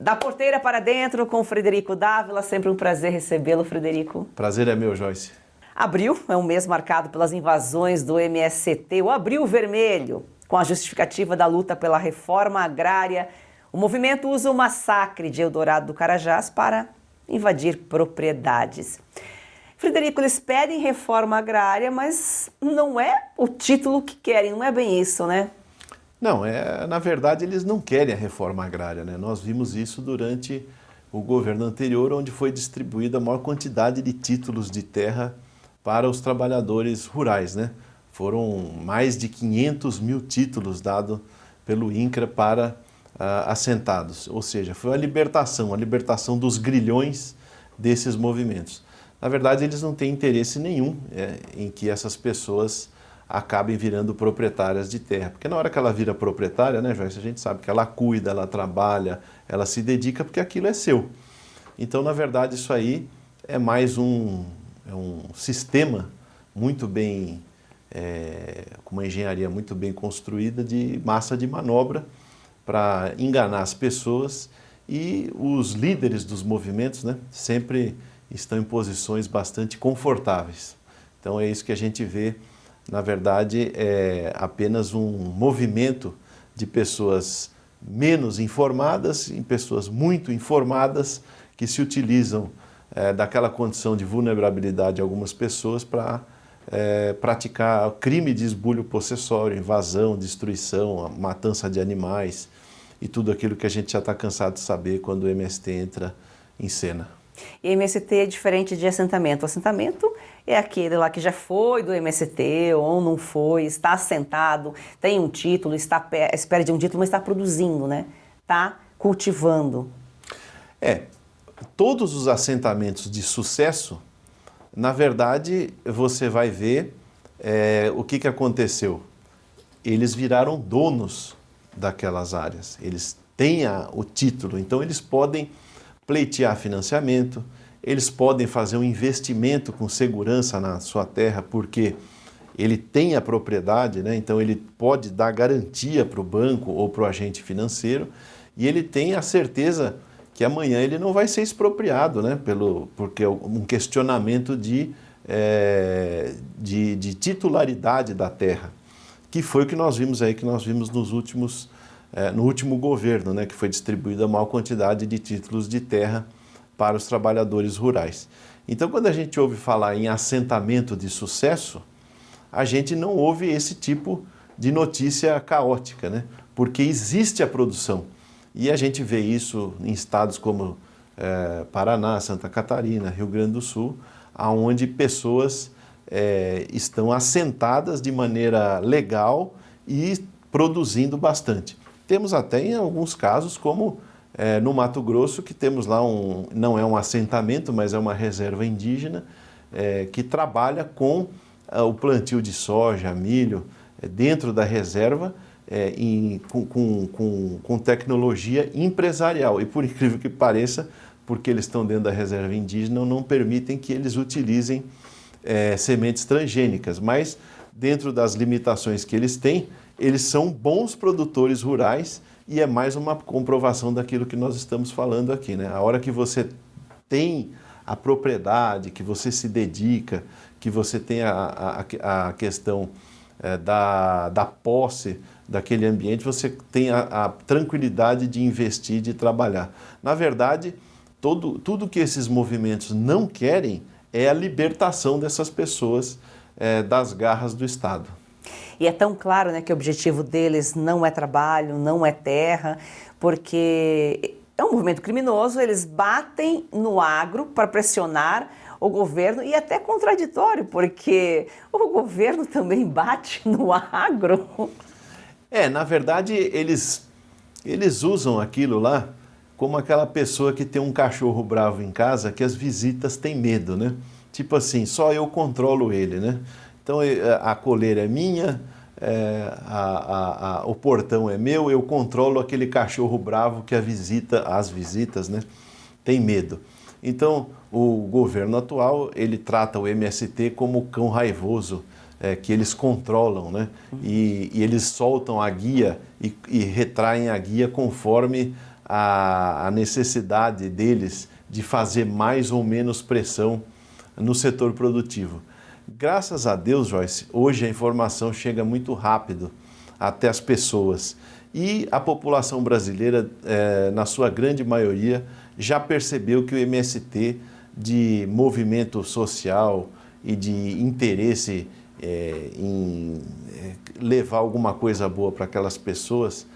Da porteira para dentro com o Frederico Dávila, sempre um prazer recebê-lo, Frederico. Prazer é meu, Joyce. Abril é um mês marcado pelas invasões do MST, o Abril Vermelho. Com a justificativa da luta pela reforma agrária, o movimento usa o massacre de Eldorado do Carajás para invadir propriedades. Frederico, eles pedem reforma agrária, mas não é o título que querem, não é bem isso, né? Não, na verdade eles não querem a reforma agrária, né? Nós vimos isso durante o governo anterior, onde foi distribuída a maior quantidade de títulos de terra para os trabalhadores rurais, né? Foram mais de 500 mil títulos dados pelo INCRA para assentados, ou seja, foi a libertação dos grilhões desses movimentos. Na verdade, eles não têm interesse nenhum em que essas pessoas acabem virando proprietárias de terra. Porque na hora que ela vira proprietária, né, Joyce, a gente sabe que ela cuida, ela trabalha, ela se dedica porque aquilo é seu. Então, na verdade, isso aí é mais um sistema muito bem, com uma engenharia muito bem construída de massa de manobra para enganar as pessoas, e os líderes dos movimentos, né, sempre estão em posições bastante confortáveis. Então é isso que a gente vê. Na verdade, é apenas um movimento de pessoas menos informadas em pessoas muito informadas que se utilizam daquela condição de vulnerabilidade de algumas pessoas para praticar crime de esbulho possessório, invasão, destruição, matança de animais e tudo aquilo que a gente já está cansado de saber quando o MST entra em cena. E MST é diferente de assentamento. O assentamento é aquele lá que já foi do MST ou não foi, está assentado, tem um título, está à espera de um título, mas está produzindo, né? Está cultivando. Todos os assentamentos de sucesso, na verdade, você vai ver o que aconteceu. Eles viraram donos daquelas áreas, eles têm o título, então eles podem pleitear financiamento, eles podem fazer um investimento com segurança na sua terra, porque ele tem a propriedade, né? Então ele pode dar garantia para o banco ou para o agente financeiro, e ele tem a certeza que amanhã ele não vai ser expropriado, né? Porque é um questionamento de titularidade da terra, que foi o que nós vimos aí, no último governo, né, que foi distribuída a maior quantidade de títulos de terra para os trabalhadores rurais. Então, quando a gente ouve falar em assentamento de sucesso, a gente não ouve esse tipo de notícia caótica, né? Porque existe a produção. E a gente vê isso em estados como Paraná, Santa Catarina, Rio Grande do Sul, onde pessoas estão assentadas de maneira legal e produzindo bastante. Temos até em alguns casos, como no Mato Grosso, que temos lá não é um assentamento, mas é uma reserva indígena, que trabalha com o plantio de soja, milho, dentro da reserva, com tecnologia empresarial. E por incrível que pareça, porque eles estão dentro da reserva indígena, não permitem que eles utilizem sementes transgênicas, mas dentro das limitações que eles têm, eles são bons produtores rurais, e é mais uma comprovação daquilo que nós estamos falando aqui, né? A hora que você tem a propriedade, que você se dedica, que você tem a questão da posse daquele ambiente, você tem a tranquilidade de investir, de trabalhar. Na verdade, tudo que esses movimentos não querem é a libertação dessas pessoas das garras do Estado. E é tão claro, né, que o objetivo deles não é trabalho, não é terra, porque é um movimento criminoso, eles batem no agro para pressionar o governo, e até contraditório, porque o governo também bate no agro. Na verdade, eles usam aquilo lá como aquela pessoa que tem um cachorro bravo em casa que as visitas têm medo, né? Tipo assim, só eu controlo ele, né? Então a coleira é minha, o portão é meu, eu controlo aquele cachorro bravo que as visitas, né, tem medo. Então o governo atual, ele trata o MST como o cão raivoso, que eles controlam, né? E eles soltam a guia e retraem a guia conforme a necessidade deles de fazer mais ou menos pressão no setor produtivo. Graças a Deus, Joyce, hoje a informação chega muito rápido até as pessoas e a população brasileira, na sua grande maioria, já percebeu que o MST de movimento social e de interesse em levar alguma coisa boa para aquelas pessoas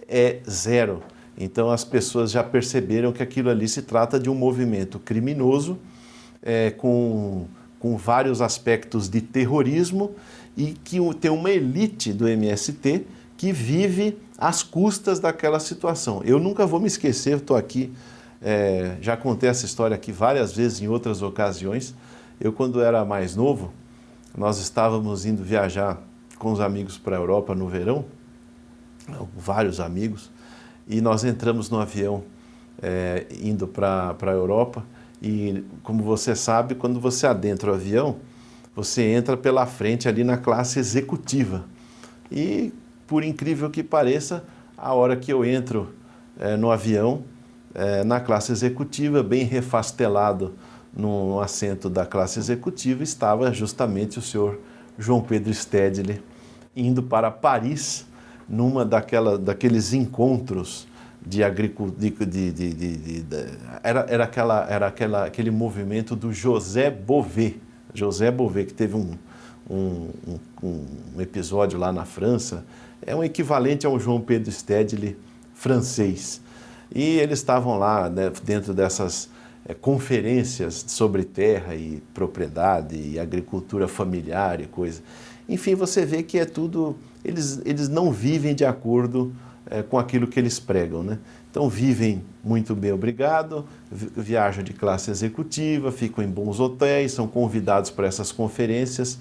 é zero. Então as pessoas já perceberam que aquilo ali se trata de um movimento criminoso, com vários aspectos de terrorismo e que tem uma elite do MST que vive às custas daquela situação. Eu nunca vou me esquecer, estou aqui, já contei essa história aqui várias vezes em outras ocasiões. Eu, quando era mais novo, nós estávamos indo viajar com os amigos para a Europa no verão, vários amigos, e nós entramos no avião indo para a Europa. E, como você sabe, quando você adentra o avião, você entra pela frente ali na classe executiva. E, por incrível que pareça, a hora que eu entro no avião, na classe executiva, bem refastelado no assento da classe executiva, estava justamente o senhor João Pedro Stedley, indo para Paris, numa daqueles encontros de agricultura, era aquele movimento do José Bové, que teve um episódio lá na França, é um equivalente ao João Pedro Stedley francês. E eles estavam lá, né, dentro dessas conferências sobre terra e propriedade e agricultura familiar e coisa. Enfim, você vê que é tudo, eles não vivem de acordo com aquilo que eles pregam, né? Então vivem muito bem, obrigado, viajam de classe executiva, ficam em bons hotéis, são convidados para essas conferências,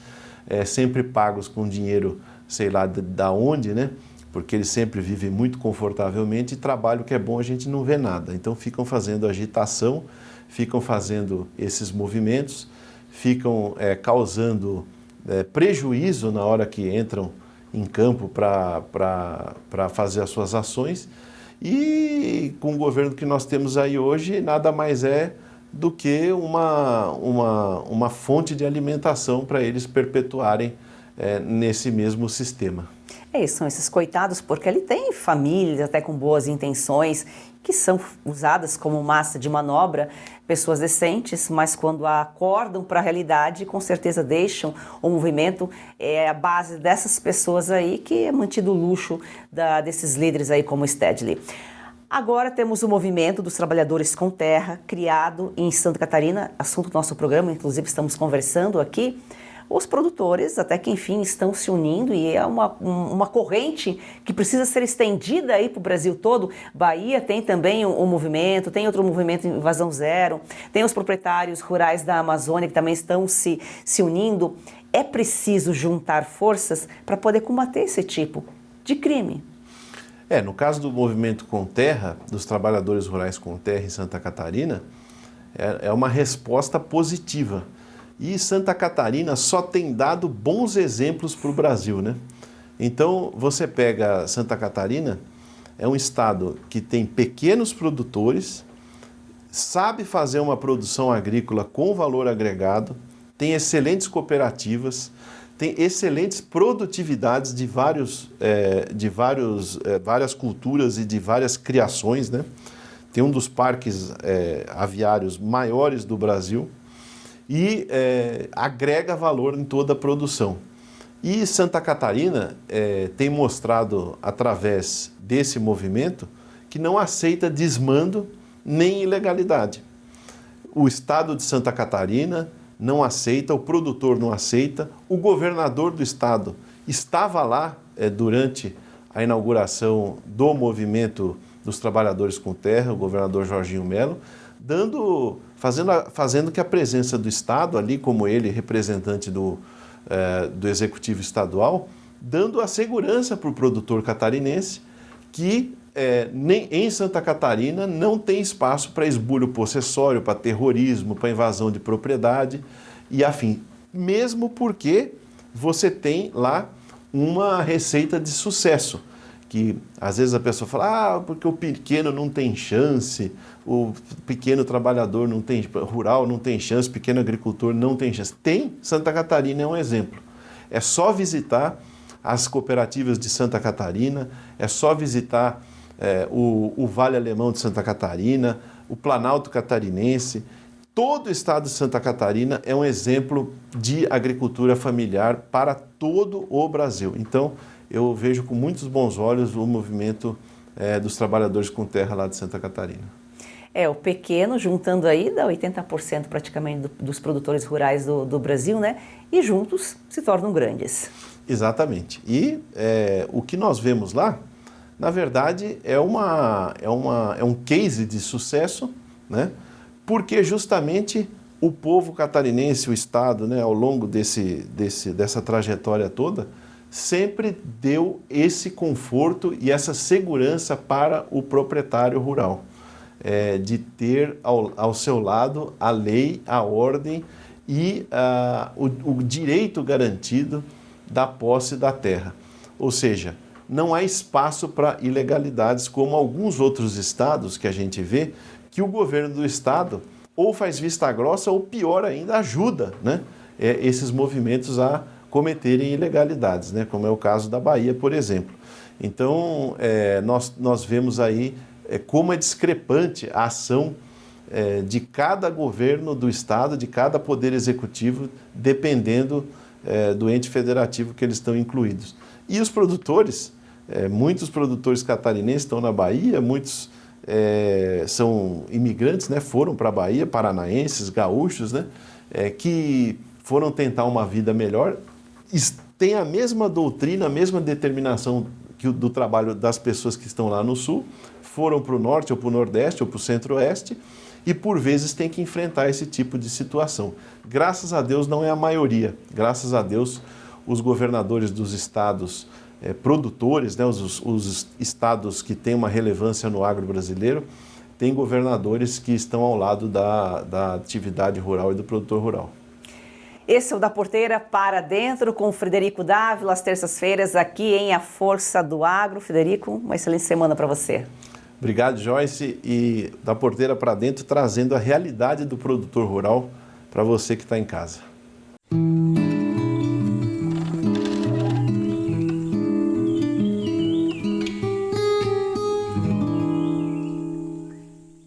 sempre pagos com dinheiro, sei lá da onde, né? Porque eles sempre vivem muito confortavelmente e trabalho que é bom a gente não vê nada. Então ficam fazendo agitação, ficam fazendo esses movimentos, ficam causando prejuízo na hora que entram em campo para fazer as suas ações. E com o governo que nós temos aí hoje, nada mais é do que uma fonte de alimentação para eles perpetuarem nesse mesmo sistema. São esses coitados, porque ele tem famílias até com boas intenções, que são usadas como massa de manobra, pessoas decentes, mas quando acordam para a realidade, com certeza deixam o movimento. É a base dessas pessoas aí que é mantido o luxo desses líderes aí como Stedley. Agora temos o movimento dos trabalhadores com terra, criado em Santa Catarina, assunto do nosso programa, inclusive estamos conversando aqui. Os produtores, até que enfim, estão se unindo e é uma corrente que precisa ser estendida aí para o Brasil todo. Bahia tem também um movimento, tem outro movimento Invasão Zero, tem os proprietários rurais da Amazônia que também estão se unindo. É preciso juntar forças para poder combater esse tipo de crime. No caso do movimento Com Terra, dos trabalhadores rurais com terra em Santa Catarina, é uma resposta positiva. E Santa Catarina só tem dado bons exemplos para o Brasil, né? Então, você pega Santa Catarina, é um estado que tem pequenos produtores, sabe fazer uma produção agrícola com valor agregado, tem excelentes cooperativas, tem excelentes produtividades de várias culturas e de várias criações, né? Tem um dos parques aviários maiores do Brasil, e agrega valor em toda a produção. E Santa Catarina tem mostrado, através desse movimento, que não aceita desmando nem ilegalidade. O estado de Santa Catarina não aceita, o produtor não aceita, o governador do estado estava lá durante a inauguração do movimento dos trabalhadores com terra, o governador Jorginho Melo, fazendo que a presença do Estado, ali como ele, representante do Executivo Estadual, dando a segurança para o produtor catarinense que nem em Santa Catarina não tem espaço para esbulho possessório, para terrorismo, para invasão de propriedade e afim. Mesmo porque você tem lá uma receita de sucesso, que às vezes a pessoa fala, porque o pequeno não tem chance, o pequeno trabalhador não tem, rural não tem chance, pequeno agricultor não tem chance. Tem, Santa Catarina é um exemplo. É só visitar as cooperativas de Santa Catarina, é só visitar o Vale Alemão de Santa Catarina, o Planalto Catarinense. Todo o estado de Santa Catarina é um exemplo de agricultura familiar para todo o Brasil. Então, eu vejo com muitos bons olhos o movimento dos trabalhadores com terra lá de Santa Catarina. O pequeno, juntando aí, dá 80% praticamente dos produtores rurais do Brasil, né? E juntos se tornam grandes. Exatamente. E o que nós vemos lá, na verdade, é um case de sucesso, né? Porque justamente o povo catarinense, o Estado, né, ao longo dessa trajetória toda, sempre deu esse conforto e essa segurança para o proprietário rural, de ter ao seu lado a lei, a ordem e o direito garantido da posse da terra. Ou seja, não há espaço para ilegalidades como alguns outros estados que a gente vê, que o governo do estado ou faz vista grossa ou, pior ainda, ajuda, né, esses movimentos a cometerem ilegalidades, né, como é o caso da Bahia, por exemplo. Então, nós vemos aí como é discrepante a ação de cada governo do estado, de cada poder executivo, dependendo do ente federativo que eles estão incluídos. E os produtores, muitos produtores catarinenses estão na Bahia, muitos são imigrantes, né, foram para a Bahia, paranaenses, gaúchos, né, que foram tentar uma vida melhor, têm a mesma doutrina, a mesma determinação do trabalho das pessoas que estão lá no sul, foram para o norte ou para o nordeste ou para o centro-oeste e por vezes têm que enfrentar esse tipo de situação. Graças a Deus não é a maioria, graças a Deus os governadores dos estados produtores, né, os estados que têm uma relevância no agro brasileiro, têm governadores que estão ao lado da atividade rural e do produtor rural. Esse é o Da Porteira para Dentro com o Frederico Dávila, às terças-feiras aqui em A Força do Agro. Frederico, uma excelente semana para você. Obrigado, Joyce, e Da Porteira para Dentro trazendo a realidade do produtor rural para você que está em casa.